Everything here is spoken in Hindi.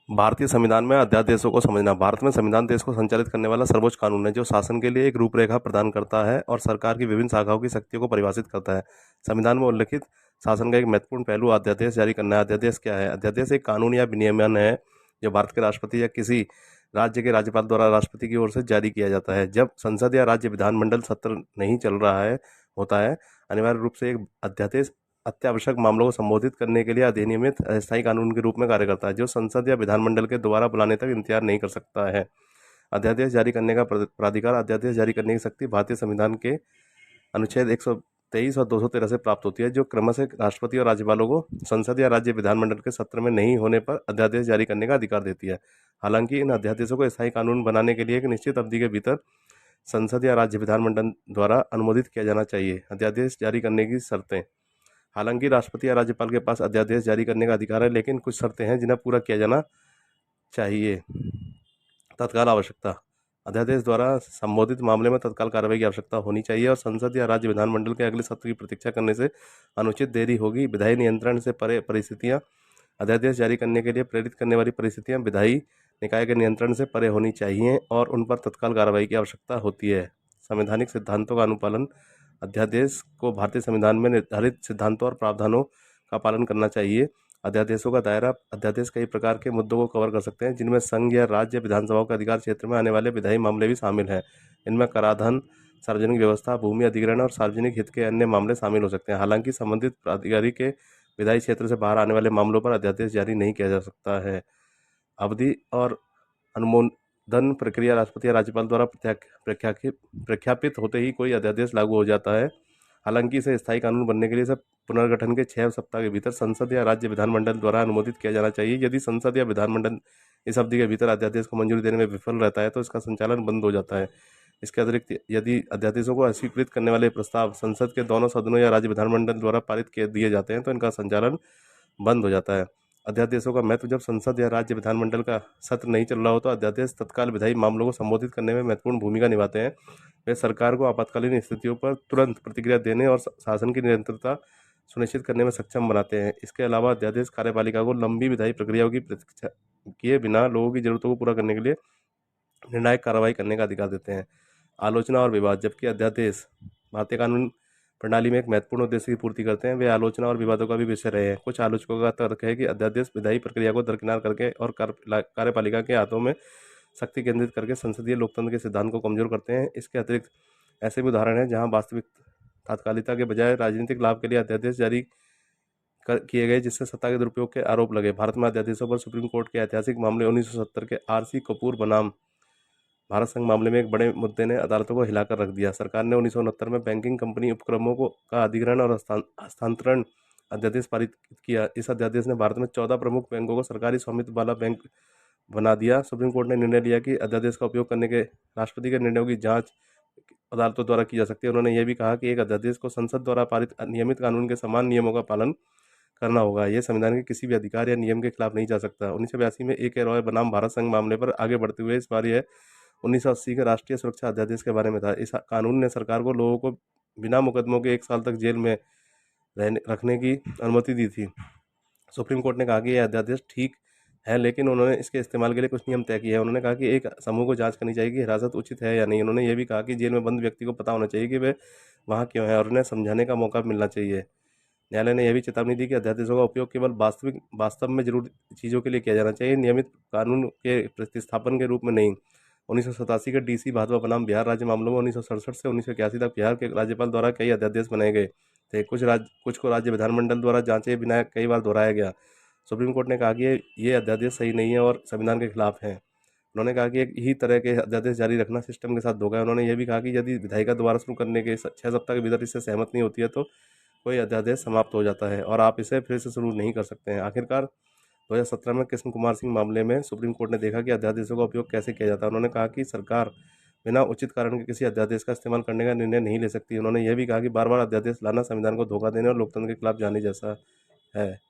भारतीय संविधान में अध्यादेशों को समझना। भारत में संविधान देश को संचालित करने वाला सर्वोच्च कानून है जो शासन के लिए एक रूपरेखा प्रदान करता है और सरकार की विभिन्न शाखाओं की शक्तियों को परिभाषित करता है। संविधान में उल्लिखित शासन का एक महत्वपूर्ण पहलू अध्यादेश जारी करना है। अध्यादेश क्या है? अध्यादेश एक कानून या विनियमन है जो भारत के राष्ट्रपति या किसी राज्य के राज्यपाल द्वारा राष्ट्रपति की ओर से जारी किया जाता है। जब संसद या राज्य विधानमंडल सत्र नहीं चल रहा है होता है, अनिवार्य रूप से एक अध्यादेश अत्यावश्यक मामलों को संबोधित करने के लिए अधिनियमित अस्थायी कानून के रूप में कार्य करता है जो संसद या विधानमंडल के दोबारा बुलाने तक इंतजार नहीं कर सकता है। अध्यादेश जारी करने का प्राधिकार। अध्यादेश जारी करने की शक्ति भारतीय संविधान के अनुच्छेद 123 और 213 से प्राप्त होती है जो क्रमशः राष्ट्रपति और राज्यपालों को संसद या राज्य विधानमंडल के सत्र में नहीं होने पर अध्यादेश जारी करने का अधिकार देती है। हालांकि इन अध्यादेशों को स्थायी कानून बनाने के लिए एक निश्चित अवधि के भीतर संसद या राज्य विधानमंडल द्वारा अनुमोदित किया जाना चाहिए। अध्यादेश जारी करने की शर्तें। हालांकि राष्ट्रपति या राज्यपाल के पास अध्यादेश जारी करने का अधिकार है, लेकिन कुछ शर्तें हैं जिन्हें पूरा किया जाना चाहिए। तत्काल आवश्यकता। अध्यादेश द्वारा संबोधित मामले में तत्काल कार्रवाई की आवश्यकता होनी चाहिए और संसद या राज्य विधानमंडल के अगले सत्र की प्रतीक्षा करने से अनुचित देरी होगी। विधायी नियंत्रण से परे परिस्थितियां। अध्यादेश जारी करने के लिए प्रेरित करने वाली परिस्थितियां विधायी निकाय के नियंत्रण से परे होनी चाहिए और उन पर तत्काल कार्रवाई की आवश्यकता होती है। संवैधानिक सिद्धांतों का अनुपालन। अध्यादेश को भारतीय संविधान में निर्धारित सिद्धांतों और प्रावधानों का पालन करना चाहिए। अध्यादेशों का दायरा। अध्यादेश कई प्रकार के मुद्दों को कवर कर सकते हैं जिनमें संघ या राज्य विधानसभाओं के अधिकार क्षेत्र में आने वाले विधायी मामले भी शामिल हैं। इनमें कराधान, सार्वजनिक व्यवस्था, भूमि अधिग्रहण और सार्वजनिक हित के अन्य मामले शामिल हो सकते हैं। हालांकि संबंधित प्राधिकारी के विधायी क्षेत्र से बाहर आने वाले मामलों पर अध्यादेश जारी नहीं किया जा सकता है। अवधि और अनुमोदन प्रक्रिया। राष्ट्रपति या राज्यपाल द्वारा प्रख्यापित होते ही कोई अध्यादेश लागू हो जाता है। हालांकि इसे स्थायी कानून बनने के लिए इसे पुनर्गठन के 6 सप्ताह के भीतर संसद या राज्य विधानमंडल द्वारा अनुमोदित किया जाना चाहिए। यदि संसद या विधानमंडल इस अवधि के भीतर अध्यादेश को मंजूरी देने में विफल रहता है तो इसका संचालन बंद हो जाता है। इसके अतिरिक्त यदि अध्यादेशों को अस्वीकृत करने वाले प्रस्ताव संसद के दोनों सदनों या राज्य विधानमंडल द्वारा पारित किए दिए जाते हैं तो इनका संचालन बंद हो जाता है। अध्यादेशों का महत्व। जब संसद या राज्य विधानमंडल का सत्र नहीं चल रहा हो तो अध्यादेश तत्काल विधायी मामलों को संबोधित करने में महत्वपूर्ण भूमिका निभाते हैं। वे सरकार को आपातकालीन स्थितियों पर तुरंत प्रतिक्रिया देने और शासन की निरंतरता सुनिश्चित करने में सक्षम बनाते हैं। इसके अलावा अध्यादेश कार्यपालिका को लंबी विधायी प्रक्रियाओं की प्रतीक्षा किए बिना लोगों की जरूरतों को पूरा करने के लिए निर्णायक कार्रवाई करने का अधिकार देते हैं। आलोचना और विवाद। जबकि अध्यादेश भारतीय कानून प्रणाली में एक महत्वपूर्ण उद्देश्य की पूर्ति करते हैं, वे आलोचना और विवादों का भी विषय रहे हैं। कुछ आलोचकों का तर्क है कि अध्यादेश विधायी प्रक्रिया को दरकिनार करके और कार्यपालिका के हाथों में शक्ति केंद्रित करके संसदीय लोकतंत्र के सिद्धांत को कमजोर करते हैं। इसके अतिरिक्त ऐसे भी उदाहरण हैं जहां वास्तविक तात्कालिकता के बजाय राजनीतिक लाभ के लिए अध्यादेश जारी किए गए जिससे सत्ता के दुरुपयोग के आरोप लगे। भारत में अध्यादेशों पर सुप्रीम कोर्ट के ऐतिहासिक मामले 1970 के RC कपूर बनाम भारत संघ मामले में एक बड़े मुद्दे ने अदालतों को हिलाकर रख दिया। सरकार ने 1969 में बैंकिंग कंपनी उपक्रमों का अधिग्रहण और हस्तांतरण अध्यादेश पारित किया। इस अध्यादेश ने भारत में 14 प्रमुख बैंकों को सरकारी स्वामित्व वाला बैंक बना दिया। सुप्रीम कोर्ट ने निर्णय लिया कि अध्यादेश का उपयोग करने के राष्ट्रपति के निर्णयों की जांच अदालतों द्वारा की जा सकती है। उन्होंने यह भी कहा कि एक अध्यादेश को संसद द्वारा पारित नियमित कानून के समान नियमों का पालन करना होगा। यह संविधान के किसी भी अधिकार या नियम के खिलाफ नहीं जा सकता। 1982 में AK रॉय बनाम भारत संघ मामले पर आगे बढ़ते हुए इस बार यह 1980 के राष्ट्रीय सुरक्षा अध्यादेश के बारे में था। इस कानून ने सरकार को लोगों को बिना मुकदमों के 1 साल तक जेल में रखने की अनुमति दी थी। सुप्रीम कोर्ट ने कहा कि यह अध्यादेश ठीक है, लेकिन उन्होंने इसके इस्तेमाल के लिए कुछ नियम तय किए हैं। उन्होंने कहा कि एक समूह को जांच करनी चाहिए कि हिरासत उचित है या नहीं। उन्होंने यह भी कहा कि जेल में बंद व्यक्ति को पता होना चाहिए कि वे वहाँ क्यों है और उन्हें समझाने का मौका मिलना चाहिए। न्यायालय ने यह भी चेतावनी दी कि अध्यादेशों का उपयोग केवल वास्तव में जरूरी चीज़ों के लिए किया जाना चाहिए, नियमित कानून के प्रतिस्थापन के रूप में नहीं। 1987 के DC भादवा बनाम बिहार राज्य मामलों में 1967 से 1981 तक बिहार के राज्यपाल द्वारा कई अध्यादेश बनाए गए थे। कुछ को राज्य विधानमंडल द्वारा जांचे बिना कई बार दोहराया गया। सुप्रीम कोर्ट ने कहा कि ये अध्यादेश सही नहीं है और संविधान के खिलाफ है। उन्होंने कहा कि एक ही तरह के अध्यादेश जारी रखना सिस्टम के साथ धोखा है। उन्होंने यह भी कहा कि यदि विधायिका दोबारा शुरू करने के 6 सप्ताह के भीतर इससे सहमत नहीं होती है तो कोई अध्यादेश समाप्त हो जाता है और आप इसे फिर से शुरू नहीं कर सकते हैं। आखिरकार 2017 में कृष्ण कुमार सिंह मामले में सुप्रीम कोर्ट ने देखा कि अध्यादेशों का उपयोग कैसे किया जाता है। उन्होंने कहा कि सरकार बिना उचित कारण के किसी अध्यादेश का इस्तेमाल करने का निर्णय नहीं ले सकती। उन्होंने यह भी कहा कि बार बार अध्यादेश लाना संविधान को धोखा देने और लोकतंत्र के खिलाफ जाने जैसा है।